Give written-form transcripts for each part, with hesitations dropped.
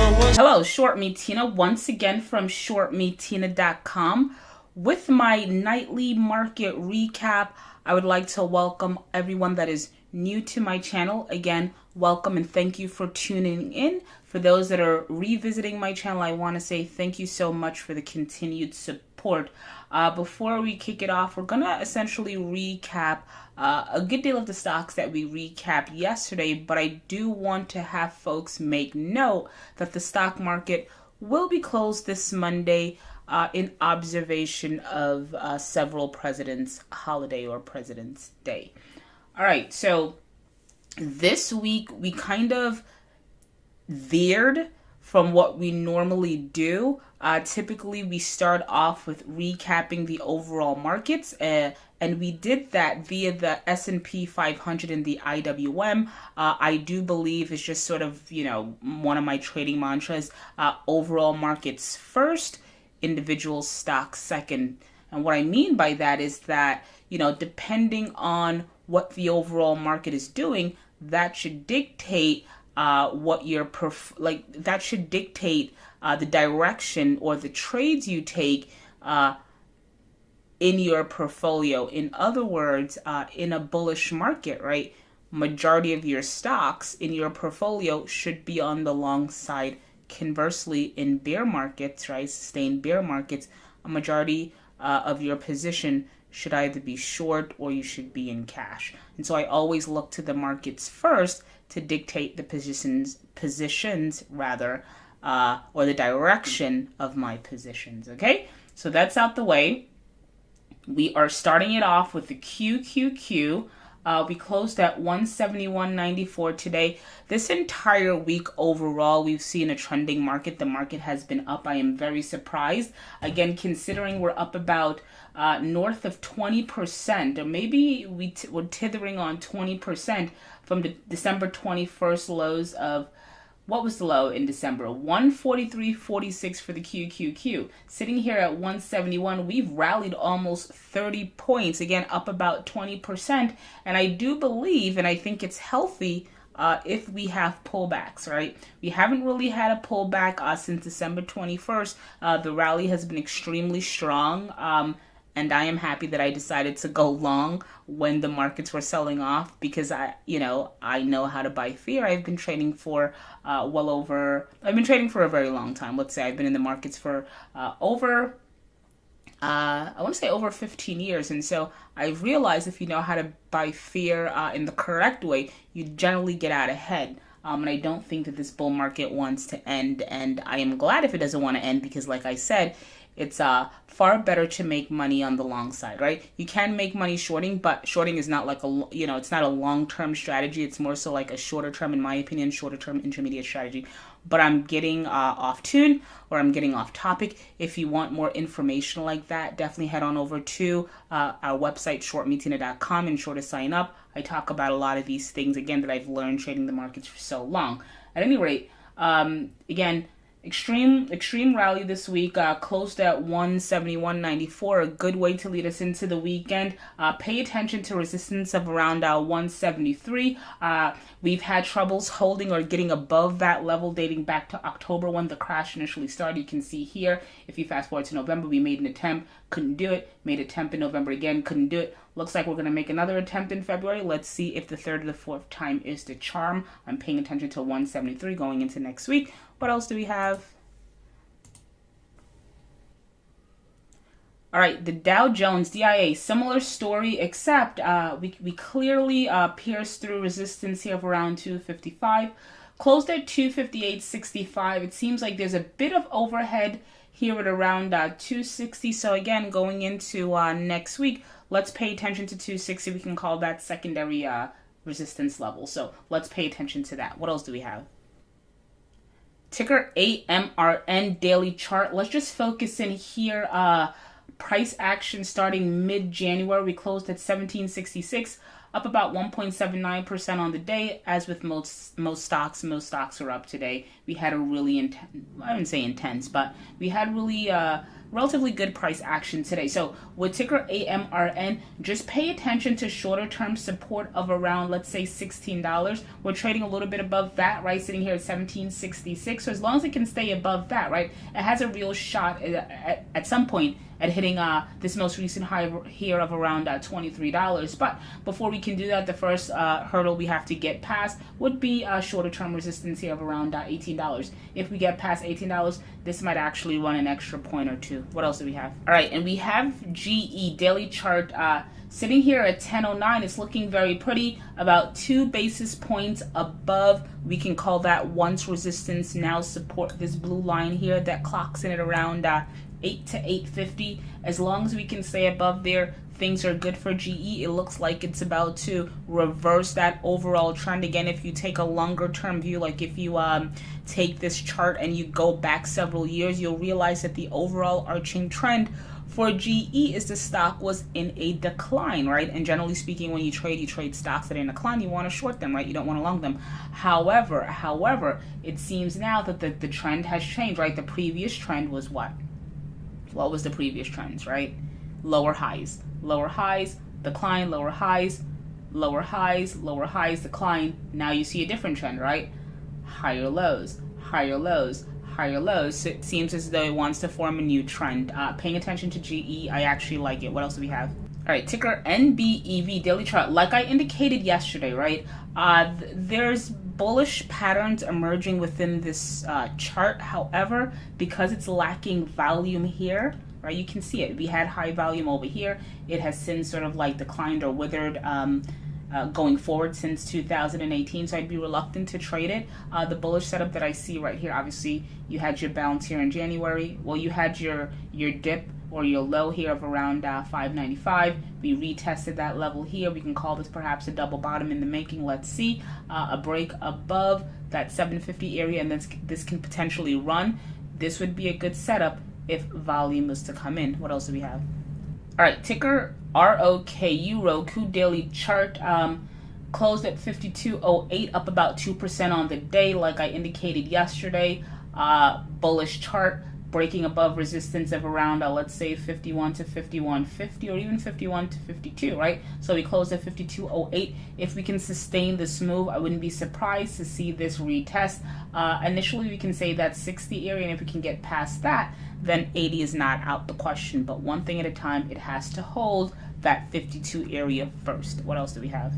Hello, ShortMeTina, once again from ShortMeTina.com. With my nightly market recap, I would like to welcome everyone that is new to my channel. Again, welcome and thank you for tuning in. For those that are revisiting my channel, I want to say thank you so much for the continued support. Before we kick it off, we're going to essentially recap a good deal of the stocks that we recapped yesterday, but I do want to have folks make note that the stock market will be closed this Monday in observation of several presidents' holiday or President's Day. All right, so this week we kind of veered from what we normally do. Typically, we start off with recapping the overall markets, and we did that via the S&P 500 and the IWM. I do believe it's just sort of, one of my trading mantras, overall markets first, individual stocks second. And what I mean by that is that, depending on what the overall market is doing, that should dictate what your that should dictate the direction or the trades you take in your portfolio. In other words, in a bullish market, right, majority of your stocks in your portfolio should be on the long side. Conversely, in bear markets, right, sustained bear markets, a majority of your position should either be short or you should be in cash. And so I always look to the markets first to dictate the positions or the direction of my positions, okay? So that's out the way. We are starting it off with the QQQ. We closed at 171.94 today. This entire week overall, we've seen a trending market. The market has been up. I am very surprised. Again, considering we're up about north of 20%, or maybe we're tethering on 20% from the December 21st lows of, what was the low in December? 143.46 for the QQQ. Sitting here at 171, we've rallied almost 30 points. Again, up about 20%. And I do believe, and I think it's healthy if we have pullbacks, right? We haven't really had a pullback since December 21st. The rally has been extremely strong. And I am happy that I decided to go long when the markets were selling off, because I know how to buy fear. I've been trading for I've been trading for a very long time. Let's say I've been in the markets for over 15 years. And so I've realized if you know how to buy fear in the correct way, you generally get out ahead. And I don't think that this bull market wants to end. And I am glad if it doesn't want to end, because like I said, it's far better to make money on the long side, right? You can make money shorting, but shorting is not like it's not a long-term strategy. It's more so like a shorter term, in my opinion, shorter term intermediate strategy. But I'm getting off tune, or I'm getting off topic. If you want more information like that, definitely head on over to our website, ShortMeTina.com, and sure to sign up. I talk about a lot of these things, again, that I've learned trading the markets for so long. At any rate, again, Extreme rally this week, closed at 171.94, a good way to lead us into the weekend. Pay attention to resistance of around 173. We've had troubles holding or getting above that level dating back to October when the crash initially started. You can see here, if you fast forward to November, we made an attempt, couldn't do it. Made an attempt in November again, couldn't do it. Looks like we're going to make another attempt in February. Let's see if the third or the fourth time is the charm. I'm paying attention to 173 going into next week. What else do we have? All right, the Dow Jones, DIA, similar story, except we clearly pierced through resistance here of around 255. Closed at 258.65. It seems like there's a bit of overhead here at around 260. So again, going into next week, let's pay attention to 260. We can call that secondary resistance level. So let's pay attention to that. What else do we have? Ticker AMRN daily chart. Let's just focus in here. Price action starting mid-January. We closed at 1766. up about 1.79% on the day. As with most stocks are up today. We had a really I wouldn't say intense, but we had really relatively good price action today. So with ticker AMRN, just pay attention to shorter term support of around, let's say, $16. We're trading a little bit above that, right? Sitting here at $17.66. So as long as it can stay above that, right, it has a real shot at some point at hitting this most recent high here of around $23. But before we can do that, the first hurdle we have to get past would be shorter term resistance here of around $18. If we get past $18, this might actually run an extra point or two. What else do we have? All right, and we have GE daily chart sitting here at 10.09. It's looking very pretty, about 2 basis points above. We can call that once resistance, now support. This blue line here that clocks in at around 8 to 8.50. As long as we can stay above there, things are good for GE. It looks like it's about to reverse that overall trend. Again, if you take a longer term view, like if you take this chart and you go back several years, you'll realize that the overall arching trend for GE is the stock was in a decline, right? And generally speaking, when you trade stocks that are in decline, you want to short them, right? You don't want to long them. However, it seems now that the trend has changed, right? The previous trend was what? What was the previous trends, right? Lower highs, decline, lower highs, decline. Now you see a different trend, right? Higher lows. So it seems as though it wants to form a new trend. Paying attention to GE, I actually like it. What else do we have? All right, ticker NBEV daily chart. Like I indicated yesterday, right? There's bullish patterns emerging within this chart. However, because it's lacking volume here, right? You can see it. We had high volume over here. It has since sort of like declined or withered going forward since 2018, so I'd be reluctant to trade it. The bullish setup that I see right here, obviously you had your bounce here in January. Well, you had your dip or your low here of around 595. We retested that level here. We can call this perhaps a double bottom in the making. Let's see a break above that 750 area, and then this can potentially run. This would be a good setup if volume was to come in. What else do we have? All right, ticker ROKU, Roku daily chart, closed at 52.08, up about 2% on the day. Like I indicated yesterday, bullish chart, breaking above resistance of around, let's say 51 to 51.50 or even 51 to 52, right? So we closed at 52.08. If we can sustain this move, I wouldn't be surprised to see this retest. Initially, we can say that 60 area, and if we can get past that, then 80 is not out the question. But one thing at a time, it has to hold that 52 area first. What else do we have?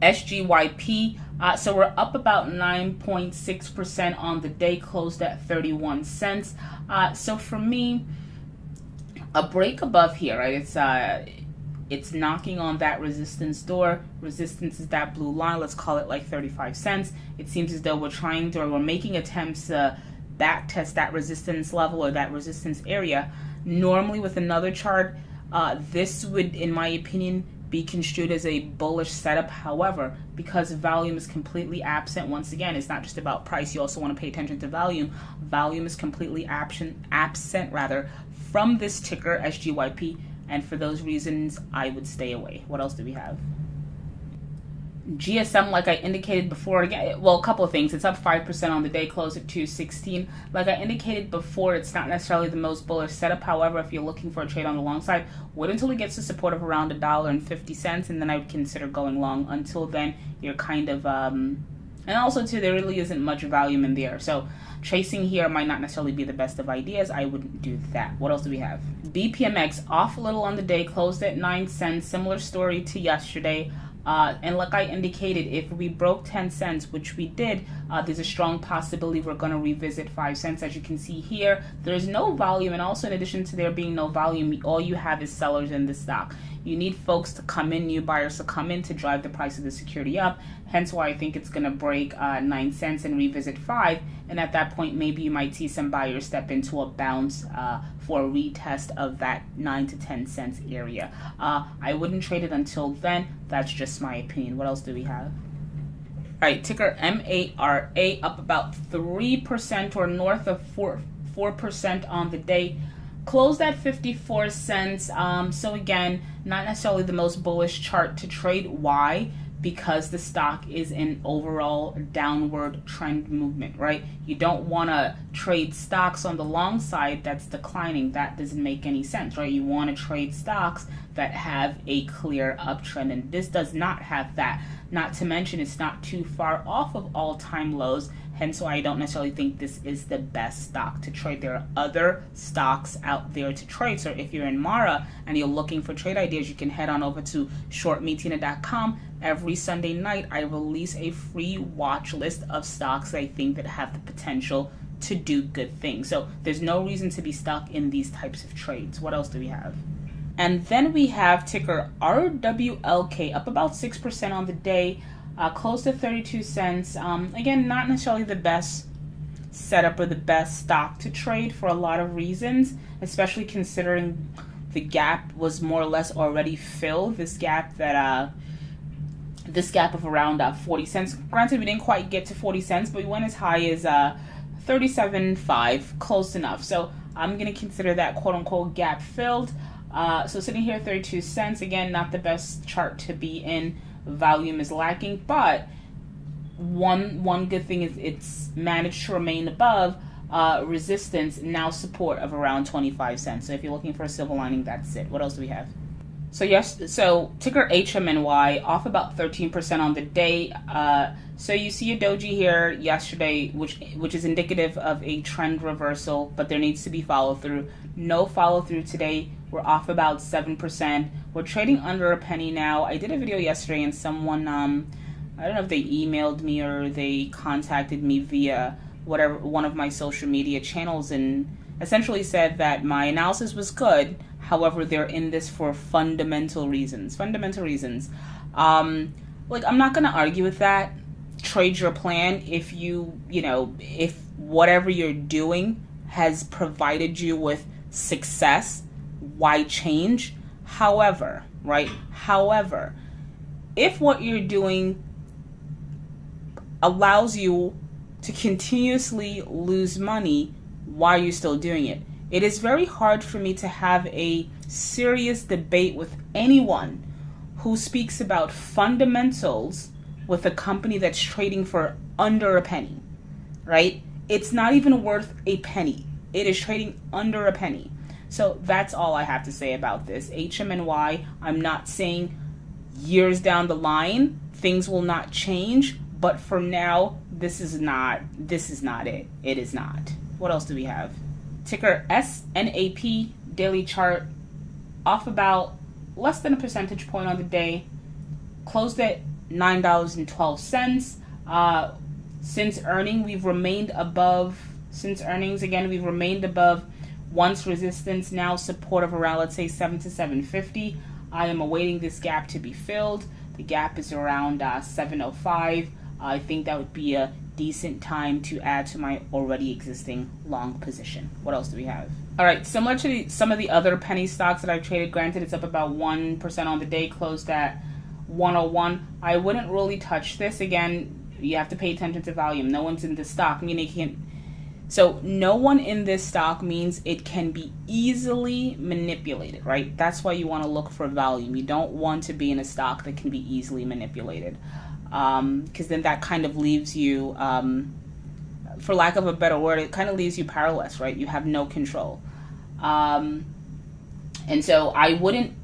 SGYP, so we're up about 9.6% on the day, closed at 31 cents. So for me, a break above here, right? It's knocking on that resistance door. Resistance is that blue line. Let's call it like 35 cents. It seems as though we're making attempts to back test that resistance level or that resistance area. Normally with another chart, this would, in my opinion, be construed as a bullish setup. However, because volume is completely absent, once again, it's not just about price. You also want to pay attention to volume. Volume is completely absent from this ticker, SGYP, and for those reasons, I would stay away. What else do we have? GSM, like I indicated before, again, well, a couple of things. It's up 5% on the day, closed at 216. Like I indicated before, it's not necessarily the most bullish setup. However, if you're looking for a trade on the long side, wait until it gets to support of around $1.50, and then I would consider going long. Until then, you're kind of, and also too, there really isn't much volume in there. So chasing here might not necessarily be the best of ideas. I wouldn't do that. What else do we have? BPMX off a little on the day, closed at 9 cents. Similar story to yesterday. And like I indicated, if we broke 10 cents, which we did, there's a strong possibility we're going to revisit 5 cents. As you can see here, there's no volume, and also in addition to there being no volume, all you have is sellers in the stock. You need folks to come in, new buyers to come in to drive the price of the security up. Hence why I think it's going to break 9 cents and revisit 5. And at that point, maybe you might see some buyers step into a bounce for a retest of that 9 to 10 cents area. I wouldn't trade it until then. That's just my opinion. What else do we have? All right, ticker MARA, up about 3% or north of 4% on the day. closed at 54 cents. So again, not necessarily the most bullish chart to trade. Why? Because the stock is in overall downward trend movement, right? You don't want to trade stocks on the long side that's declining. That doesn't make any sense, right? You want to trade stocks that have a clear uptrend, and this does not have that. Not to mention, it's not too far off of all-time lows, hence why I don't necessarily think this is the best stock to trade. There are other stocks out there to trade. So if you're in Mara and you're looking for trade ideas, you can head on over to ShortMeTina.com. Every Sunday night, I release a free watch list of stocks that I think that have the potential to do good things. So there's no reason to be stuck in these types of trades. What else do we have? And then we have ticker RWLK, up about 6% on the day, close to 32 cents. Again, not necessarily the best setup or the best stock to trade for a lot of reasons, especially considering the gap was more or less already filled. This gap of around 40 cents. Granted, we didn't quite get to 40 cents, but we went as high as 37.5, close enough. So I'm going to consider that quote-unquote gap filled. So sitting here 32 cents, again, not the best chart to be in. Volume is lacking, but one good thing is it's managed to remain above resistance, now support of around 25 cents. So if you're looking for a silver lining, that's it. What else do we have? So ticker HMNY off about 13% on the day. So you see a doji here yesterday, which is indicative of a trend reversal, but there needs to be follow through. No follow through today. We're off about 7%. We're trading under a penny now. I did a video yesterday, and someone, I don't know if they emailed me or they contacted me via one of my social media channels, and essentially said that my analysis was good. However, they're in this for fundamental reasons. Like, I'm not going to argue with that. Trade your plan. If if whatever you're doing has provided you with success, why change? However, if what you're doing allows you to continuously lose money, why are you still doing it? It is very hard for me to have a serious debate with anyone who speaks about fundamentals with a company that's trading for under a penny, right? It's not even worth a penny. It is trading under a penny. So that's all I have to say about this. HMNY, I'm not saying years down the line things will not change, but for now, this is not it. It is not. What else do we have? Ticker SNAP daily chart off about less than a percentage point on the day. Closed at $9.12. Since earnings, we've remained above. We've remained above once resistance, now support of around, let's say, 7 to 750. I am awaiting this gap to be filled. The gap is around 705. I think that would be a decent time to add to my already existing long position. What else do we have? All right, similar to some of the other penny stocks that I've traded, granted it's up about 1% on the day, closed at 101. I wouldn't really touch this. Again, you have to pay attention to volume. No one's in this stock, meaning no one in this stock means it can be easily manipulated, right? That's why you want to look for volume. You don't want to be in a stock that can be easily manipulated, because then that kind of leaves you, for lack of a better word, it kind of leaves you powerless, right? You have no control. And so I wouldn't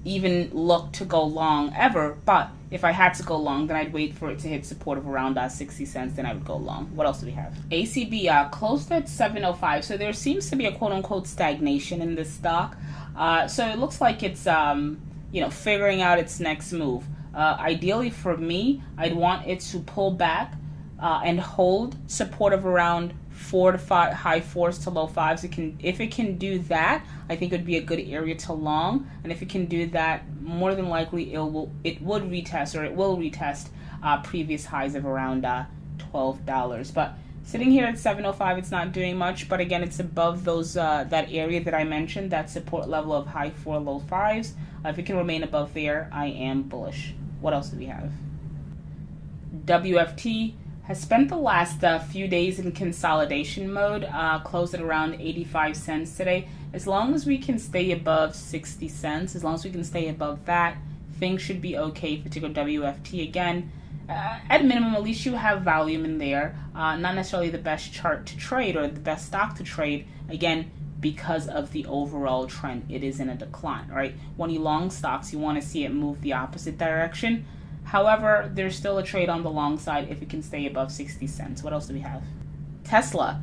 even look to go long ever, but if I had to go long, then I'd wait for it to hit support of around 60 cents, then I would go long. What else do we have? ACB closed at 705, so there seems to be a quote-unquote stagnation in this stock. So it looks like it's figuring out its next move. Ideally for me, I'd want it to pull back and hold support of around 4 to 5, high 4s to low 5s. If it can do that, I think it would be a good area to long. And if it can do that, more than likely it will retest previous highs of around $12. But sitting here at 705, it's not doing much. But again, it's above those that area that I mentioned, that support level of high 4, low 5s. If it can remain above there, I am bullish. What else do we have? WFT has spent the last few days in consolidation mode, closed at around 85 cents today. As long as we can stay above 60 cents, as long as we can stay above that, things should be okay for ticker WFT again. At minimum, at least you have volume in there. Not necessarily the best chart to trade or the best stock to trade, again, because of the overall trend. It is in a decline, right? When you long stocks, you want to see it move the opposite direction. However, there's still a trade on the long side if it can stay above 60 cents. What else do we have? Tesla.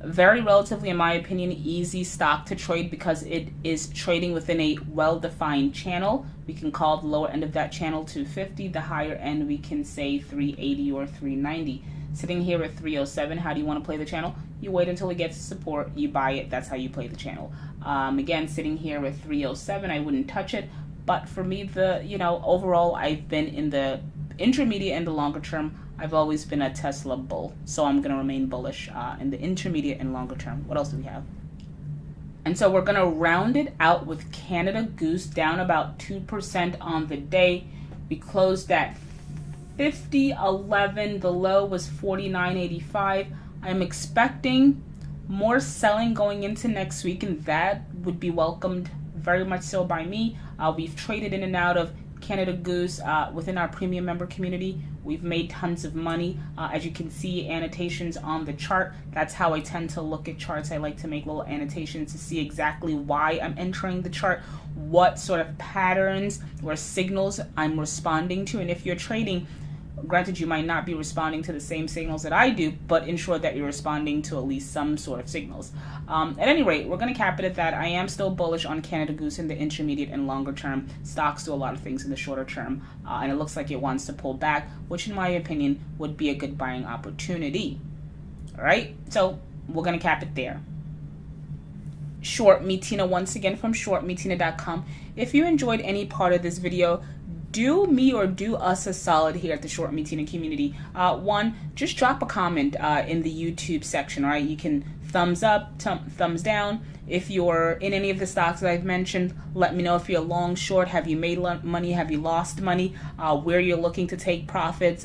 Very relatively, in my opinion, easy stock to trade because it is trading within a well-defined channel. We can call the lower end of that channel 250. The higher end, we can say 380 or 390. Sitting here at 307, how do you want to play the channel? You wait until it gets to support, you buy it, that's how you play the channel. Again, sitting here at 307, I wouldn't touch it. But for me, overall, I've been in the intermediate and the longer term. I've always been a Tesla bull, so I'm going to remain bullish in the intermediate and longer term. What else do we have? And so we're going to round it out with Canada Goose down about 2% on the day. We closed at 50.11. The low was 49.85. I'm expecting more selling going into next week, and that would be welcomed very much so by me. We've traded in and out of Canada Goose within our premium member community. We've made tons of money. As you can see, annotations on the chart. That's how I tend to look at charts. I like to make little annotations to see exactly why I'm entering the chart, what sort of patterns or signals I'm responding to. And if you're trading, granted, you might not be responding to the same signals that I do, but ensure that you're responding to at least some sort of signals. At any rate, we're going to cap it at that. I am still bullish on Canada Goose in the intermediate and longer term. Stocks do a lot of things in the shorter term, and it looks like it wants to pull back, which in my opinion would be a good buying opportunity. All right, so we're going to cap it there. ShortMeTina once again from ShortMeTina.com. If you enjoyed any part of this video, do me or do us a solid here at the ShortMeTina community. One, just drop a comment in the YouTube section, all right? You can thumbs up, thumbs down. If you're in any of the stocks that I've mentioned, let me know if you're long, short, have you made money, have you lost money, where you're looking to take profits,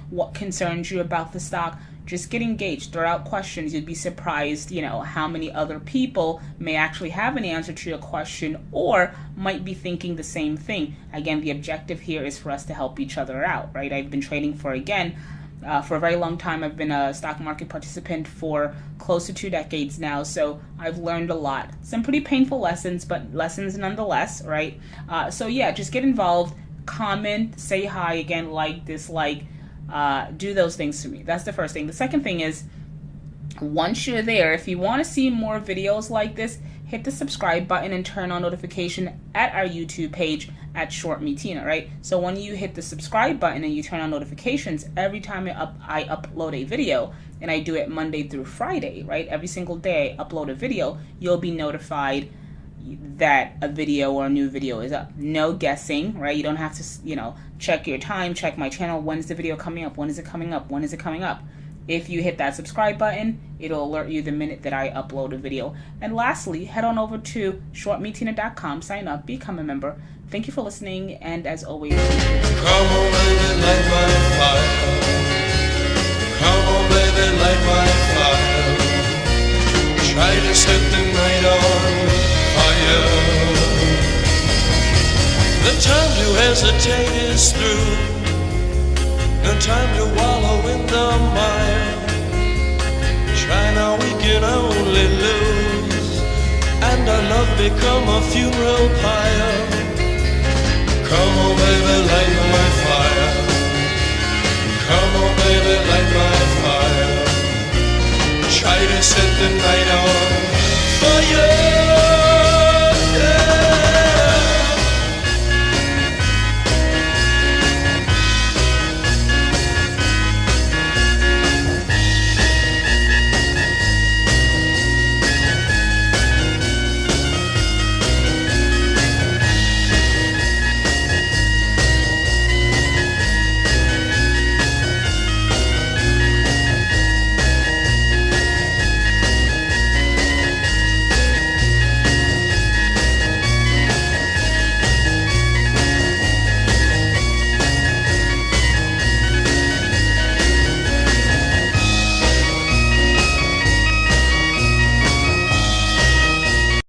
what concerns you about the stock. Just get engaged, throw out questions. You'd be surprised, how many other people may actually have an answer to your question or might be thinking the same thing. Again, the objective here is for us to help each other out, right? I've been trading for a very long time. I've been a stock market participant for close to 2 decades now, so I've learned a lot. Some pretty painful lessons, but lessons nonetheless, right? So yeah, just get involved, comment, say hi, again, like, dislike, do those things for me. That's the first thing. The second thing is, once you're there, if you want to see more videos like this, hit the subscribe button and turn on notification at our YouTube page at ShortMeTina, right? So when you hit the subscribe button and you turn on notifications, every time I upload a video, and I do it Monday through Friday, right? Every single day I upload a video, you'll be notified that a video or a new video is up. No guessing, right? You don't have to, check your time, check my channel. When is the video coming up? When is it coming up? When is it coming up? If you hit that subscribe button, it'll alert you the minute that I upload a video. And lastly, head on over to ShortMeTina.com, sign up, become a member. Thank you for listening, and as always, come on, baby, light my fire. Come on, baby, light my fire. Try to set the night on fire. The time to hesitate is through. No time to wallow in the mire. Try now, we can only lose, and our love become a funeral pyre. Come on, baby, light my